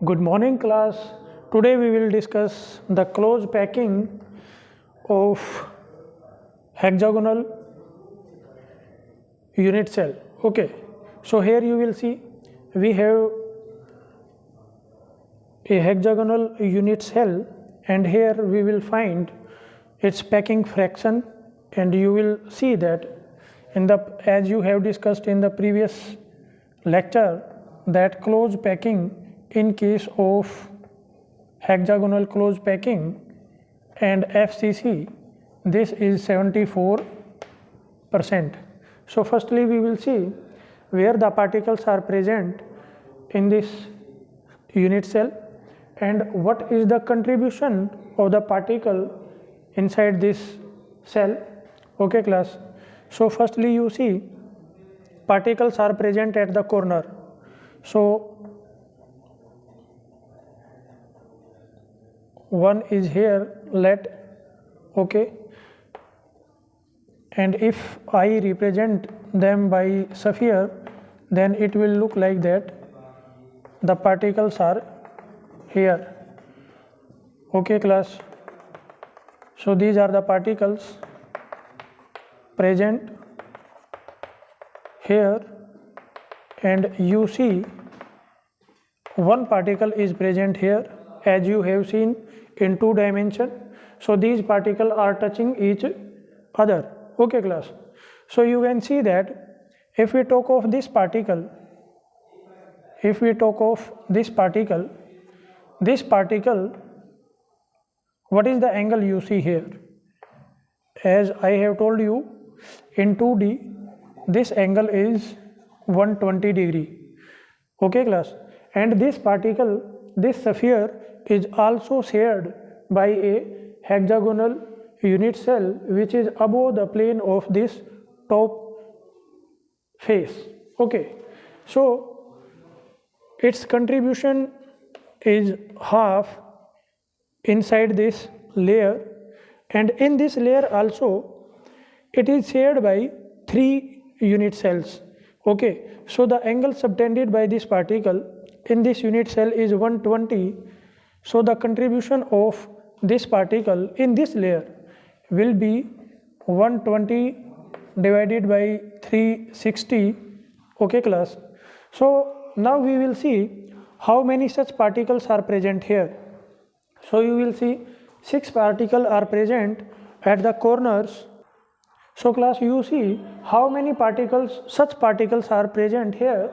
Good morning, class. Today we will discuss the close packing of hexagonal unit cell. Okay, so here you will see we have a hexagonal unit cell, and here we will find its packing fraction, and you will see that as you have discussed in the previous lecture, that close packing in case of hexagonal close packing and FCC, this is 74%. So firstly we will see where the particles are present in this unit cell and what is the contribution of the particle inside this cell. Okay, class. So firstly you see particles are present at the corner. So one is here, okay, and if I represent them by sphere, then it will look like that. The particles are here. Okay, class. So these are the particles present here, and you see one particle is present here, as you have seen in 2 dimension. So these particles are touching each other. Okay, class. So you can see that if we talk of this particle, what is the angle you see here? As I have told you, in 2D this angle is 120 degree. Okay, class. And this particle, this sphere, is also shared by a hexagonal unit cell which is above the plane of this top face. Okay, so its contribution is half inside this layer, and in this layer also it is shared by 3 unit cells. Okay, so the angle subtended by this particle in this unit cell is 120. So the contribution of this particle in this layer will be 120 divided by 360. Okay, class. So now we will see how many such particles are present here. So you will see 6 particles are present at the corners. So class, you see how many such particles are present here.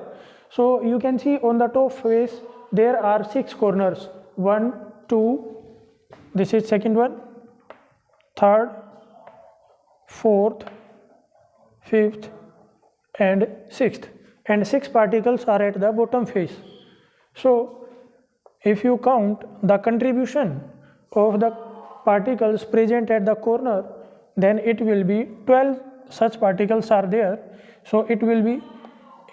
So you can see on the top face there are 6 corners. 1, 2, this is second one, third, fourth, fifth, and sixth, and 6 particles are at the bottom face. So if you count the contribution of the particles present at the corner, then it will be 12 such particles are there. So it will be,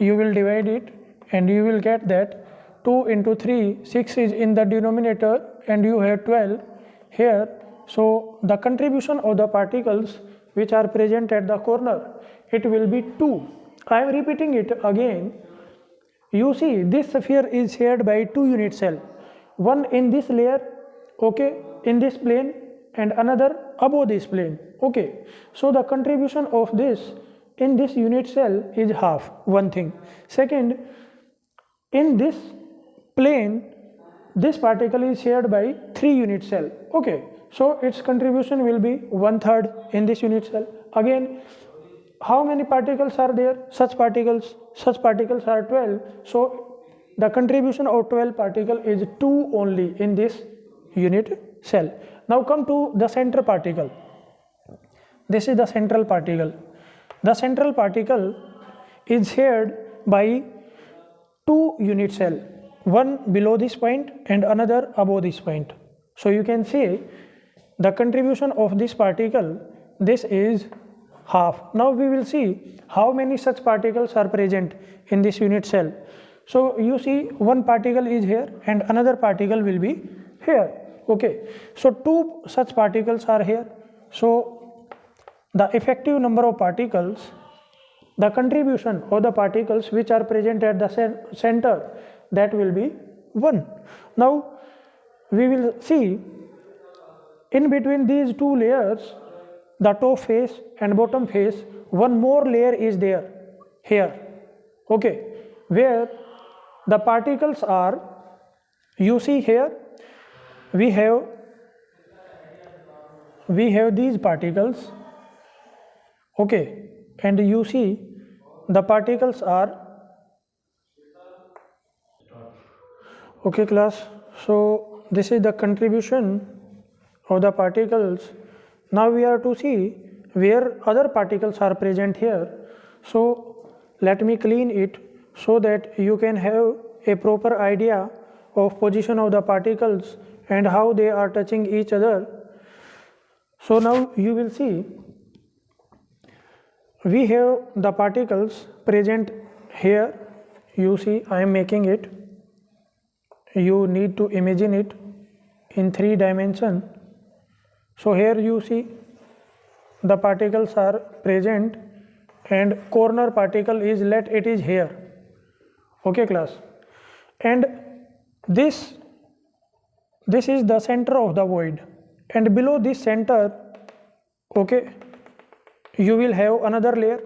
you will divide it and you will get that 2 into 3, 6 is in the denominator and you have 12 here. So the contribution of the particles which are present at the corner, it will be 2. I am repeating it again. You see this sphere is shared by 2 unit cell, one in this layer, okay, in this plane, and another above this plane. Okay, so the contribution of this in this unit cell is half, one thing. Second, in this plane this particle is shared by 3 unit cell. Okay, so its contribution will be 1/3 in this unit cell. Again, how many particles are there? Such particles are 12. So the contribution of 12 particle is 2 only in this unit cell. Now come to the center particle. This is the central particle. The central particle is shared by 2 unit cell, one below this point and another above this point. So you can say the contribution of this particle, this is half. Now we will see how many such particles are present in this unit cell. So you see one particle is here and another particle will be here. Okay, so 2 such particles are here. So the effective number of particles, the contribution of the particles which are present at the center, that will be 1. Now we will see in between these two layers, the top face and bottom face, one more layer is there here, okay, where the particles are, you see here we have these particles, okay, and you see the particles are, okay class. So this is the contribution of the particles. Now we are to see where other particles are present here. So let me clean it so that you can have a proper idea of position of the particles and how they are touching each other. So now you will see we have the particles present here. You see I am making it. You need to imagine it in 3 dimensions. So here you see the particles are present and corner particle is let it is here, okay class, and this is the center of the void, and below this center, okay, you will have another layer.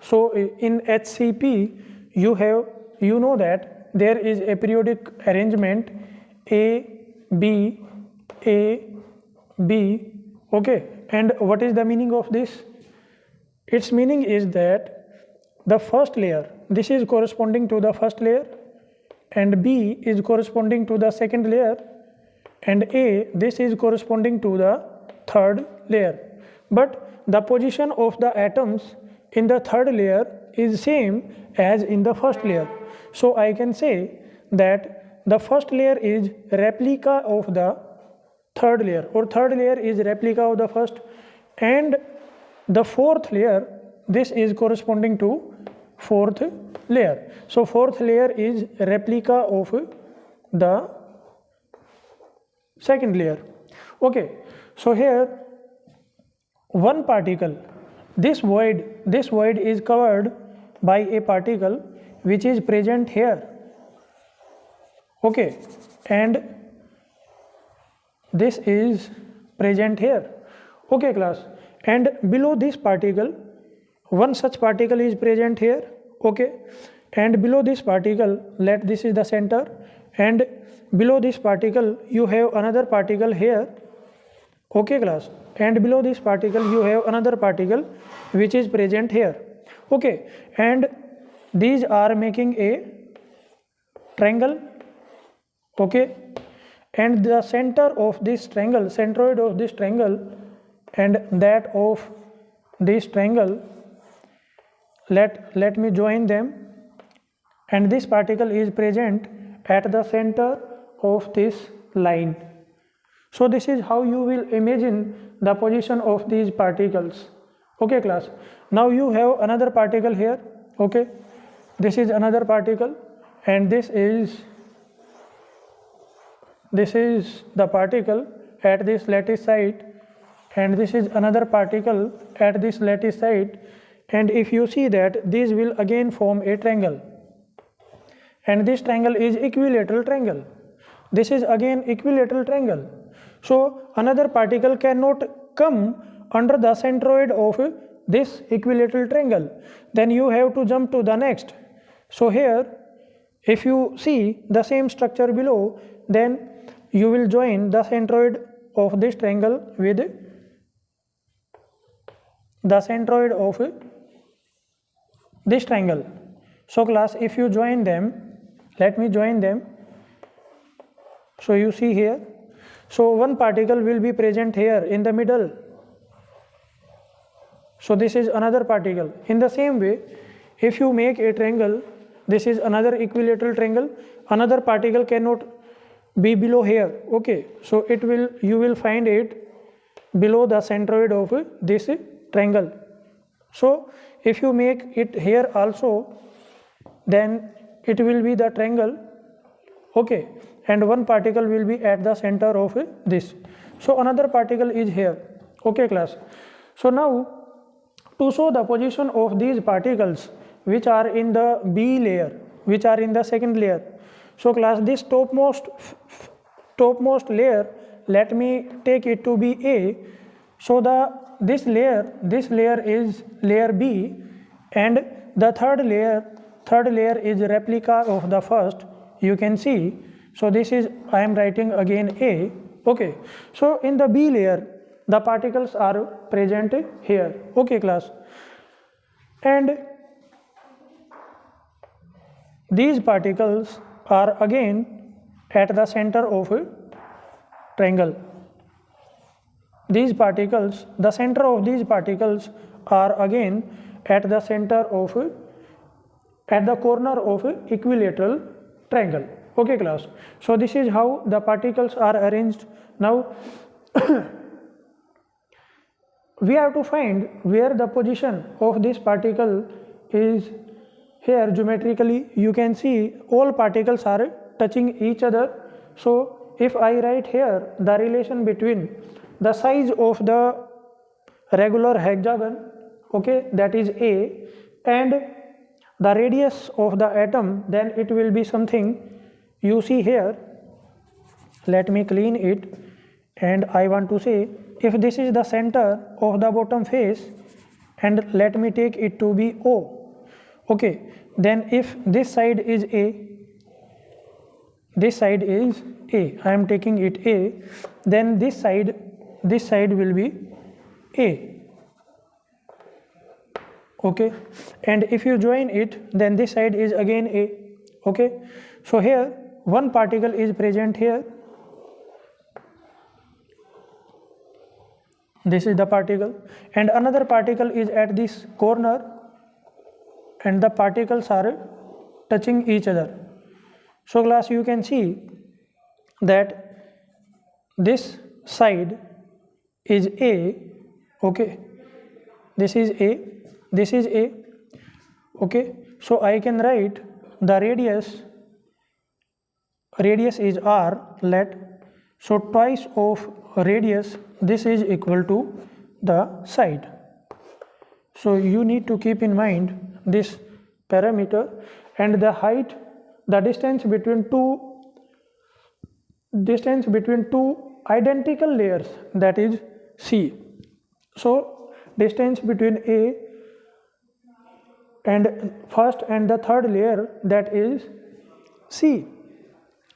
So in HCP you know that there is a periodic arrangement A B, okay, and what is the meaning of this? Its meaning is that the first layer, this is corresponding to the first layer, and B is corresponding to the second layer, and A, this is corresponding to the third layer. But the position of the atoms in the third layer is same as in the first layer. So I can say that the first layer is replica of the third layer, or third layer is replica of the first, and the fourth layer, this is corresponding to fourth layer. So fourth layer is replica of the second layer, okay. So here one particle, this void is covered by a particle which is present here, okay, and this is present here, okay class, and below this particle one such particle is present here, okay, and below this particle, let this is the center, and below this particle you have another particle here, okay class, and below this particle you have another particle which is present here, okay, and these are making a triangle, okay, and the center of this triangle, centroid of this triangle and that of this triangle, let me join them, and this particle is present at the center of this line. So this is how you will imagine the position of these particles, okay class. Now you have another particle here, okay, this is another particle, and this is the particle at this lattice site, and this is another particle at this lattice site, and if you see that these will again form a triangle, and this triangle is equilateral triangle, this is again equilateral triangle. So another particle cannot come under the centroid of this equilateral triangle, then you have to jump to the next. So here if you see the same structure below, then you will join the centroid of this triangle with the centroid of this triangle. So class, if you join them, let me join them. So you see here, so one particle will be present here in the middle, so this is another particle. In the same way, if you make a triangle, this is another equilateral triangle, another particle cannot be below here, okay, so you will find it below the centroid of this triangle. So if you make it here also, then it will be the triangle, okay, and one particle will be at the center of this. So another particle is here, okay class. So now to show the position of these particles which are in the B layer, which are in the second layer, So class, this topmost layer, let me take it to be A. So this layer is layer B, and the third layer is replica of the first, you can see. So this is, I am writing again A. Okay, so in the B layer the particles are present here. Okay class, and these particles are again at the center of a triangle. These particles, the center of these particles are again at the center of at the corner of equilateral triangle. Okay class, so this is how the particles are arranged. Now we have to find where the position of this particle is. Here geometrically you can see all particles are touching each other. So if I write here the relation between the size of the regular hexagon, okay, that is A, and the radius of the atom, then it will be something you see here. Let me clean it, and I want to say, if this is the center of the bottom face, and let me take it to be O. Okay, then if this side is A, this side is A, I am taking it A, then this side will be A. Okay, and if you join it, then this side is again A. Okay, so here one particle is present here. This is the particle, and another particle is at this corner, and the particles are touching each other. So class, you can see that this side is A. Okay, this is A, this is A. Okay, so I can write the radius is R, so twice of radius, this is equal to the side. So you need to keep in mind this parameter, and the height, the distance between two identical layers, that is C. So distance between A and first and the third layer, that is C.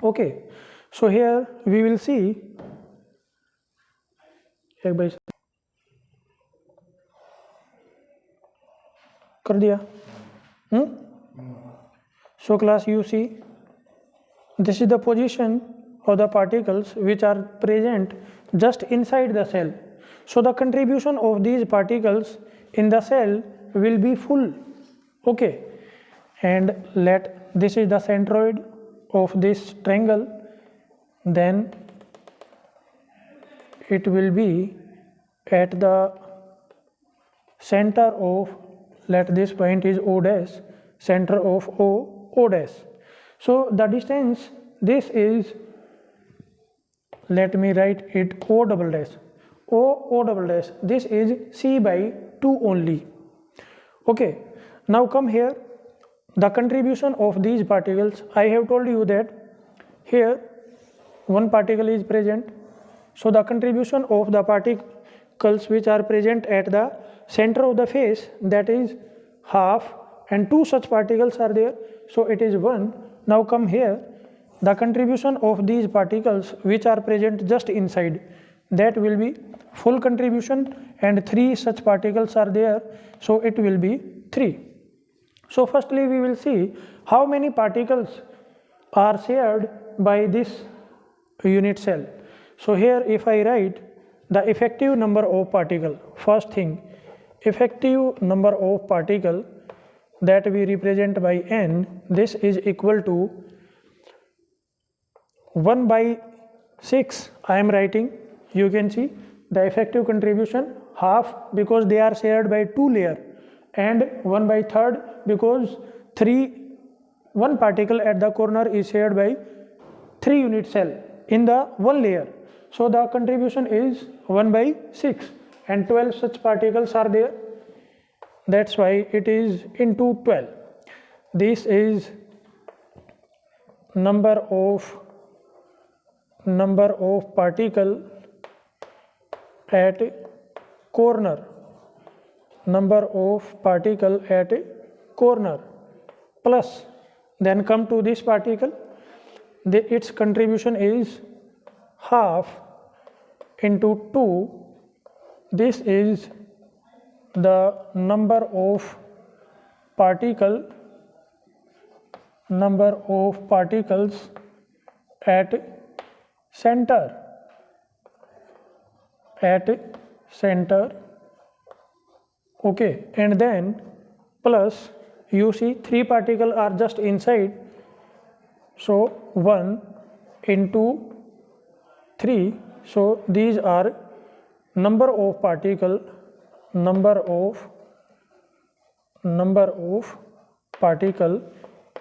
Okay, so here we will see कर दिया. So class, you see, this is the position of the particles which are present just inside the cell. So the contribution of these particles in the cell will be full. Okay, and this is the centroid of this triangle, then it will be at the center of, let this point is O dash, center of O dash. So the distance, this is, let me write it O double dash, O double dash, this is C by 2 only. Okay, now come here, the contribution of these particles. I have told you that here one particle is present, so the contribution of the particles which are present at the center of the face, that is half, and 2 such particles are there, so it is 1. Now come here, the contribution of these particles which are present just inside, that will be full contribution, and 3 such particles are there, so it will be 3. So firstly we will see how many particles are shared by this unit cell. So here if I write the effective number of particle, first thing, effective number of particle, that we represent by n, this is equal to 1 by 6. I am writing, you can see the effective contribution half, because they are shared by 2 layer, and 1 by 3rd because one particle at the corner is shared by 3 unit cell in the 1 layer. So the contribution is 1 by 6, and 12 such particles are there, that's why it is into 12. This is number of particle at corner, number of particle at corner, plus then come to this particle, its contribution is half into 2. This is the number of particles at center, okay, and then plus you see 3 particles are just inside, so 1 into 3, so these are number of particle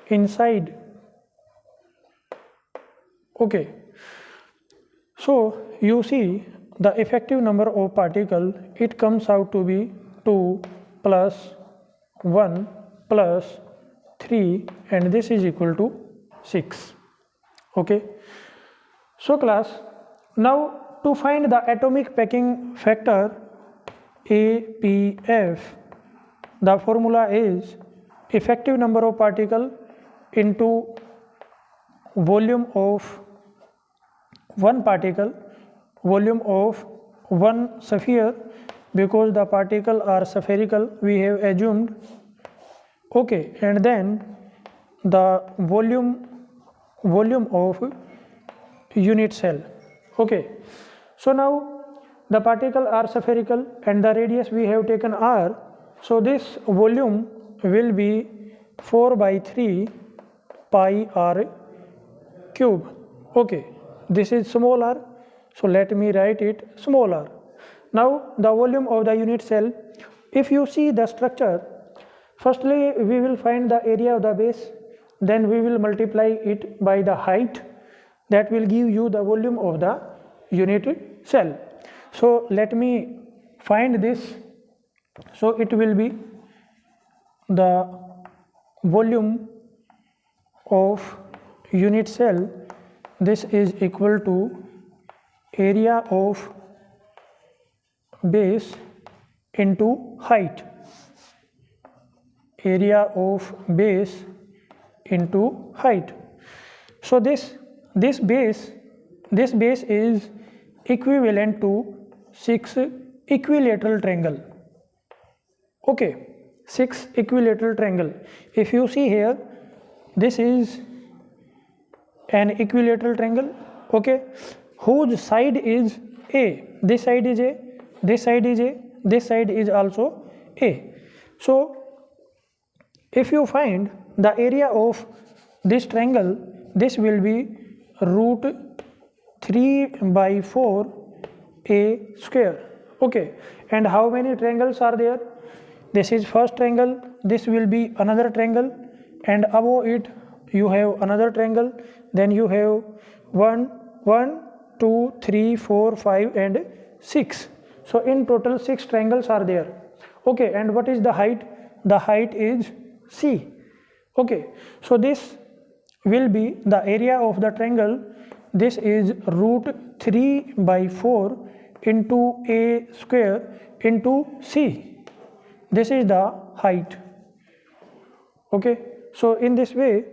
inside, okay. So you see the effective number of particle, it comes out to be 2 plus 1 plus 3, and this is equal to 6, okay. So class, now to find the atomic packing factor APF, the formula is effective number of particle into volume of one particle, volume of one sphere, because the particles are spherical we have assumed, okay, and then the volume of unit cell, okay. So now the particles are spherical and the radius we have taken r, so this volume will be 4 by 3 pi r cube, okay. This is small r, so let me write it small r. Now the volume of the unit cell, if you see the structure, firstly we will find the area of the base, then we will multiply it by the height, that will give you the volume of the unit cell. So let me find this, so it will be the volume of unit cell, this is equal to area of base into height, area of base into height. So this base is equivalent to 6 equilateral triangle, okay, 6 equilateral triangle. If you see here, this is an equilateral triangle, okay, whose side is A, this side is A, this side is A, this side is also A. So if you find the area of this triangle, this will be root 3 by 4 A square, okay. And how many triangles are there? This is first triangle, this will be another triangle, and above it you have another triangle, then you have 1, 2, 3, 4, 5 and 6. So in total 6 triangles are there, okay. And what is the height? The height is C, okay. So this will be the area of the triangle, this is root 3 by 4 into A square into C, this is the height, okay. So in this way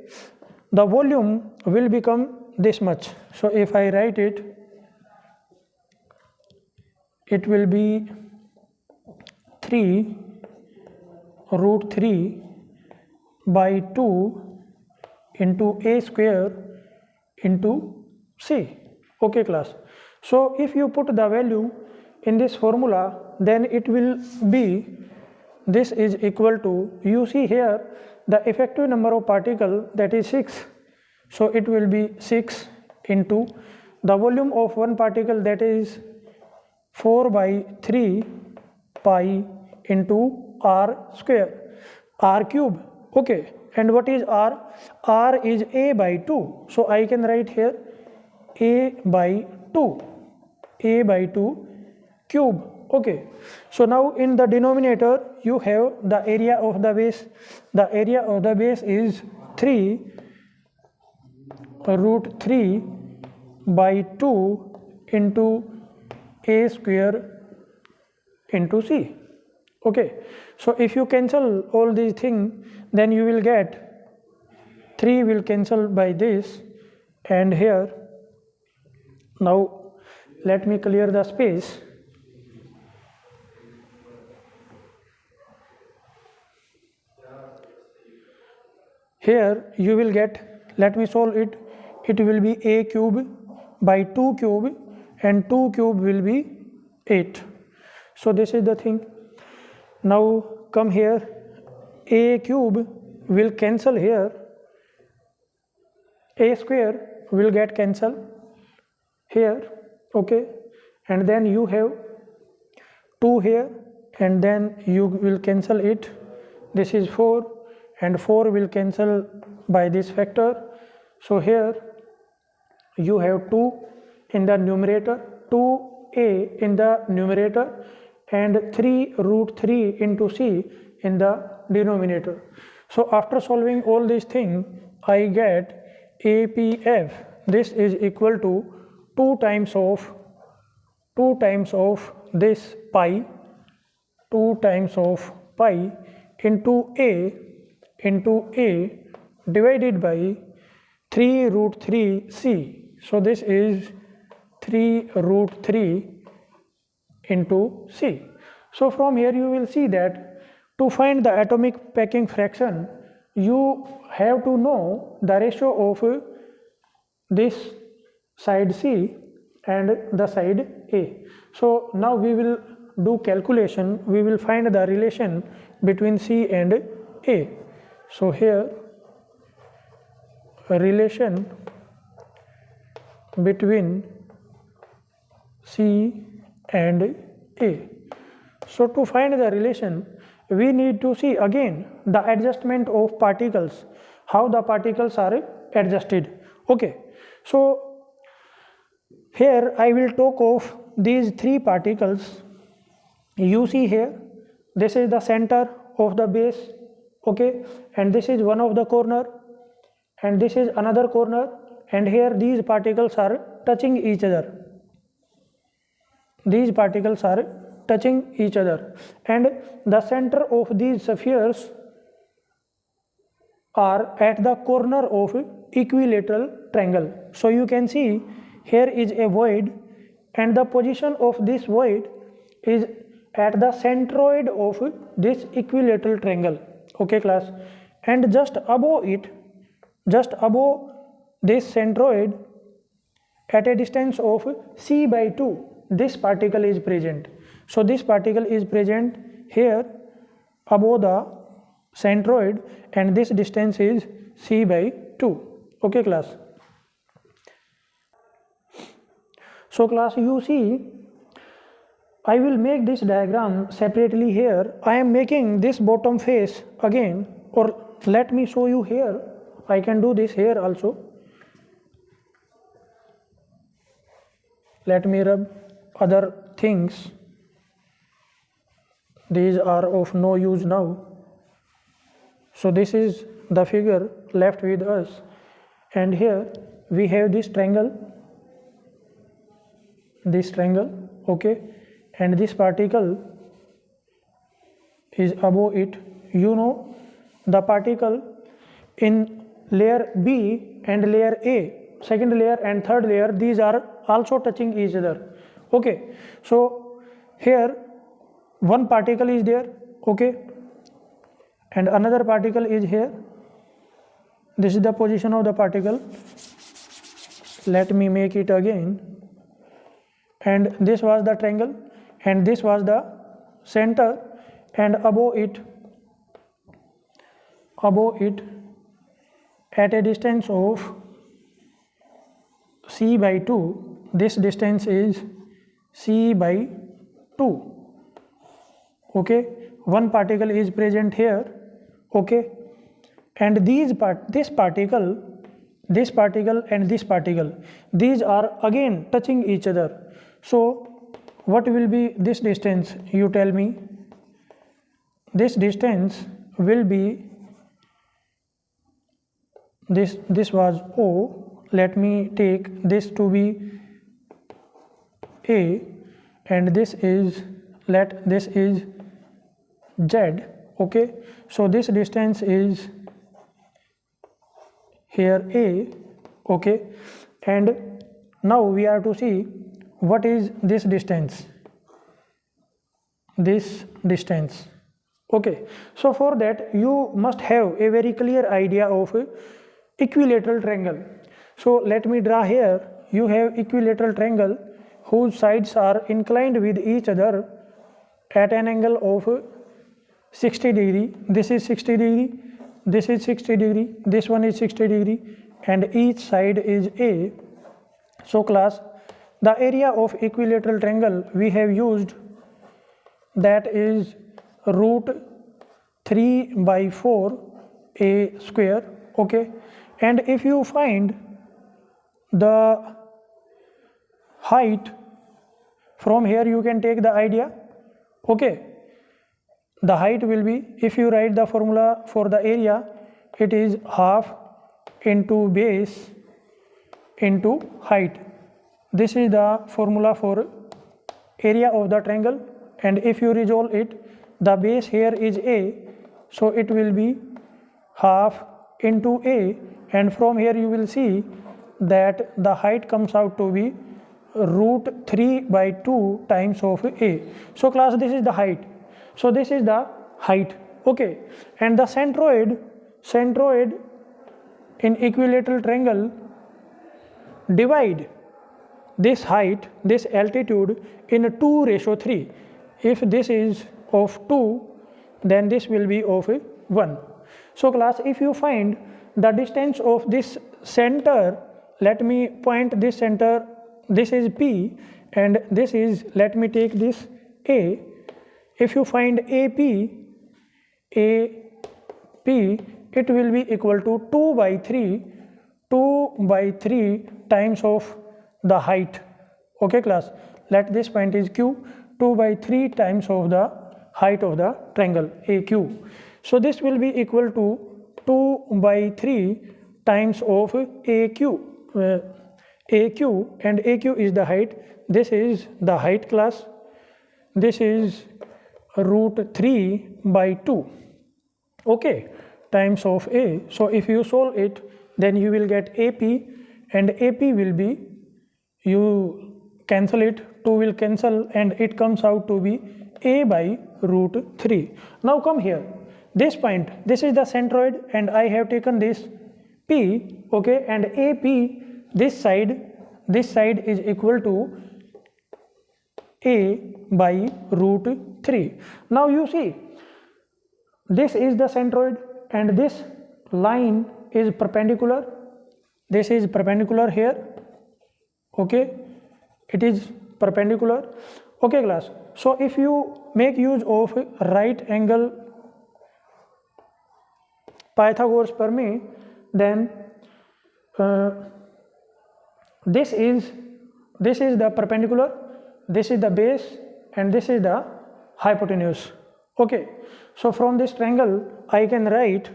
the volume will become this much. So if I write it, it will be 3 root 3 by 2 into A square into C, okay class. So if you put the value in this formula, then it will be, this is equal to, you see here the effective number of particle, that is 6, so it will be 6 into the volume of one particle, that is 4 by 3 pi into r square, r cube, okay. And what is r? R is A by 2, so I can write here A by 2 cube, okay. So now in the denominator you have the area of the base, the area of the base is 3 root 3 by 2 into a square into c. Okay, so if you cancel all these things, then you will get 3 will cancel by this, and here now let me clear the space. Here you will get, let me solve it, it will be a cube by 2 cube, and 2 cube will be 8. So this is the thing. Now come here, a cube will cancel here, a square will get cancelled here, okay, and then you have 2 here, and then you will cancel it, this is 4, and 4 will cancel by this factor. So here you have 2 in the numerator, 2a in the numerator, and 3 root 3 into c in the denominator. So after solving all these things, I get APF. This is equal to 2 times of this pi, 2 times of pi into a divided by 3 root 3 c. So this is 3 root 3 into c. So from here you will see that to find the atomic packing fraction, you have to know the ratio of this side C and the side A. So now we will do calculation, we will find the relation between C and A. So here a relation between C and A. So to find the relation, we need to see again the adjustment of particles, how the particles are adjusted. Okay, so here I will talk of these 3 particles. You see here, this is the center of the base, okay, and this is one of the corner, and this is another corner, and here these particles are touching each other. These particles are touching each other, and the center of these spheres are at the corner of equilateral triangle. So you can see here is a void, and the position of this void is at the centroid of this equilateral triangle. Okay class, and just above it, just above this centroid at a distance of c by 2, this particle is present. So this particle is present here above the centroid, and this distance is c by 2. Okay class. So class, you see, I will make this diagram separately here. I am making this bottom face again, or let me show you here. I can do this here also. Let me rub other things. These are of no use now. So this is the figure left with us, and here we have this triangle, okay, and this particle is above it. You know, the particle in layer B and layer A, second layer and third layer, these are also touching each other. Okay, so here one particle is there, okay, and another particle is here. This is the position of the particle. Let me make it again. And this was the triangle, and this was the center, and above it at a distance of c by 2, this distance is c by 2. Okay, one particle is present here, okay, and this particle and this particle, these are again touching each other. So what will be this distance? You tell me. This distance will be this was O, let me take this to be A, and this is, let this is Z. Okay, so this distance is here A. Okay, and now we are to see what is this distance. Okay, so for that you must have a very clear idea of equilateral triangle. So let me draw here. You have equilateral triangle whose sides are inclined with each other at an angle of 60 degree. This is 60 degree, this is 60 degree, this one is 60 degree, and each side is A. So class, the area of equilateral triangle we have used, that is root 3 by 4 A square. Okay, and if you find the height from here, you can take the idea. Okay, the height will be, if you write the formula for the area, it is half into base into height. This is the formula for area of the triangle, and if you resolve it, the base here is A, so it will be half into A, and from here you will see that the height comes out to be root 3 by 2 times of A. So class, this is the height. So this is the height. Okay, and the centroid in equilateral triangle divide this height, this altitude, in 2:3. If this is of 2, then this will be of 1. So class, if you find the distance of this center, let me point this center, this is P, and this is, let me take this A. If you find AP, it will be equal to 2 by 3 times of the height. Okay class, let this point is Q, 2 by 3 times of the height of the triangle AQ. So this will be equal to 2 by 3 times of AQ, and AQ is the height. This is the height class. This is root 3 by 2. Okay, times of A. So if you solve it, then you will get AP, and AP will be, you cancel it, 2 will cancel, and it comes out to be A by root 3. Now come here, this point, this is the centroid, and I have taken this P. Okay, and AP, this side is equal to A by root 3. Now you see, this is the centroid, and this line is perpendicular. This is perpendicular here. Okay, it is perpendicular. Okay class, so if you make use of right angle Pythagoras Permit, then this is the perpendicular, this is the base, and this is the hypotenuse. Okay, so from this triangle I can write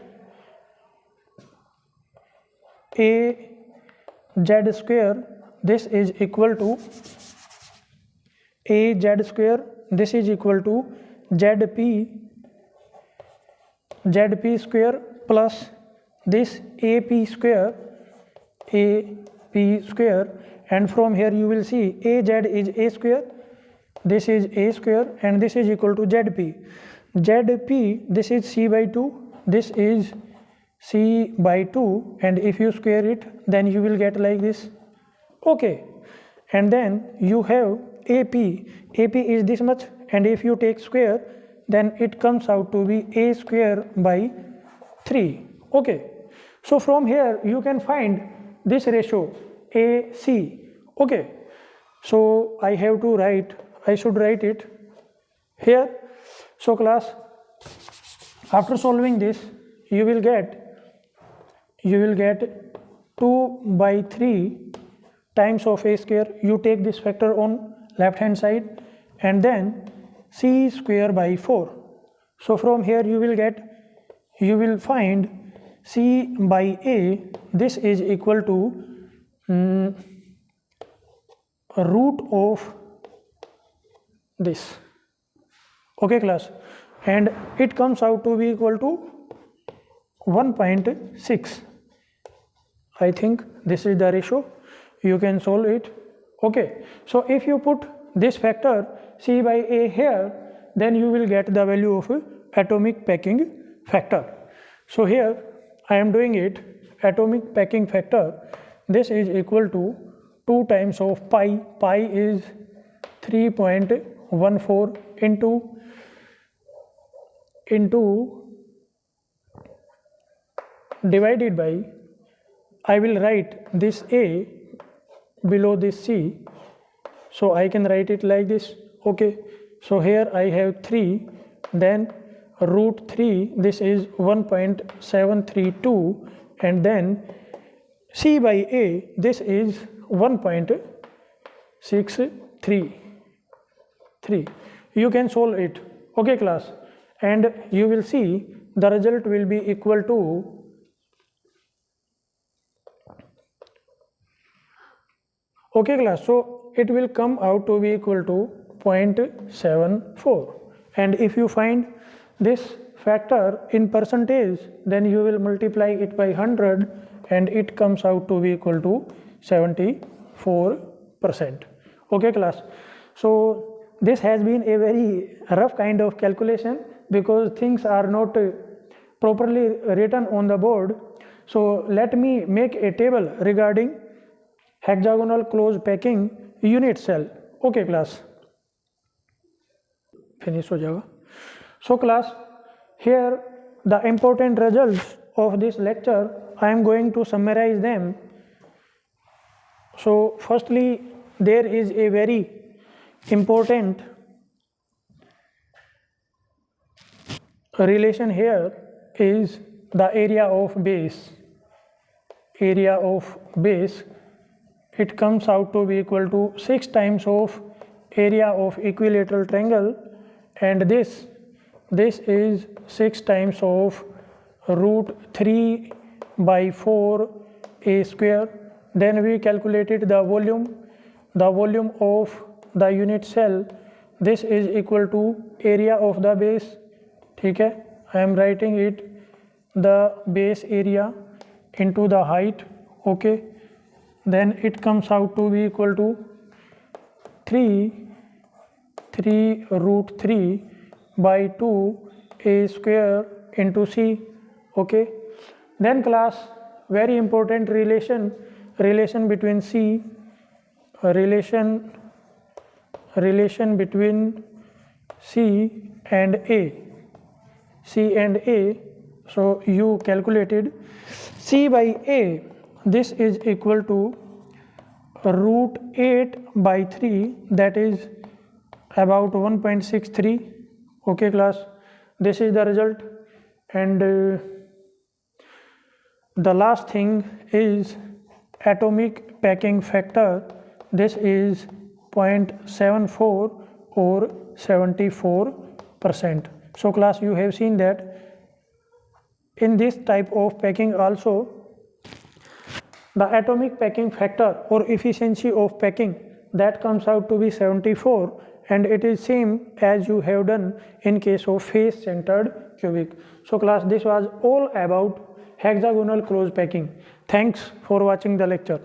AZ square, this is equal to AZ square, this is equal to ZP square plus this AP square, and from here you will see AZ is A square, this is A square, and this is equal to ZP. This is C by 2, this is C by 2, and if you square it, then you will get like this. Okay, and then you have AP is this much, and if you take square, then it comes out to be A square by 3. Okay, so from here you can find this ratio AC. Okay, so I should write it here. So class, after solving this, you will get 2 by 3 times of A square. You take this factor on left hand side, and then C square by 4. So from here you will find C by A, this is equal to root of this. Okay class, and it comes out to be equal to 1.6. I think this is the ratio. You can solve it. Okay, so if you put this factor C by A here, then you will get the value of atomic packing factor. So here I am doing it, atomic packing factor, this is equal to 2 times of pi. Pi is 3.14 into divided by, I will write this A below this C, so I can write it like this. Okay, so here I have 3, then root 3, this is 1.732, and then C by A, this is 1.633. You can solve it. Okay class, and you will see the result will be equal to okay class, so it will come out to be equal to 0.74, and if you find this factor in percentage, then you will multiply it by 100 and it comes out to be equal to 74%. Okay class, so this has been a very rough kind of calculation because things are not properly written on the board. So let me make a table regarding hexagonal closed packing unit cell. Okay class, finish ho jayega. So class, here the important results of this lecture, I am going to summarize them. So firstly, there is a very important relation here is the area of base. Area of base, it comes out to be equal to 6 times of area of equilateral triangle, and this is 6 times of root 3 by 4 a square. Then we calculated the volume of the unit cell, this is equal to area of the base. ठीक है, I am writing it, the base area into the height. Okay, then it comes out to be equal to 3 root 3 by 2 a square into c. Okay, then class, very important relation between c, relation between c and a. So you calculated c by a, this is equal to root 8 by 3, that is about 1.63. Okay class, this is the result. And the last thing is atomic packing factor, this is 0.74 or 74%. So class, you have seen that in this type of packing also, the atomic packing factor or efficiency of packing, that comes out to be 74, and it is same as you have done in case of face centered cubic. So class, this was all about hexagonal closed packing. Thanks for watching the lecture.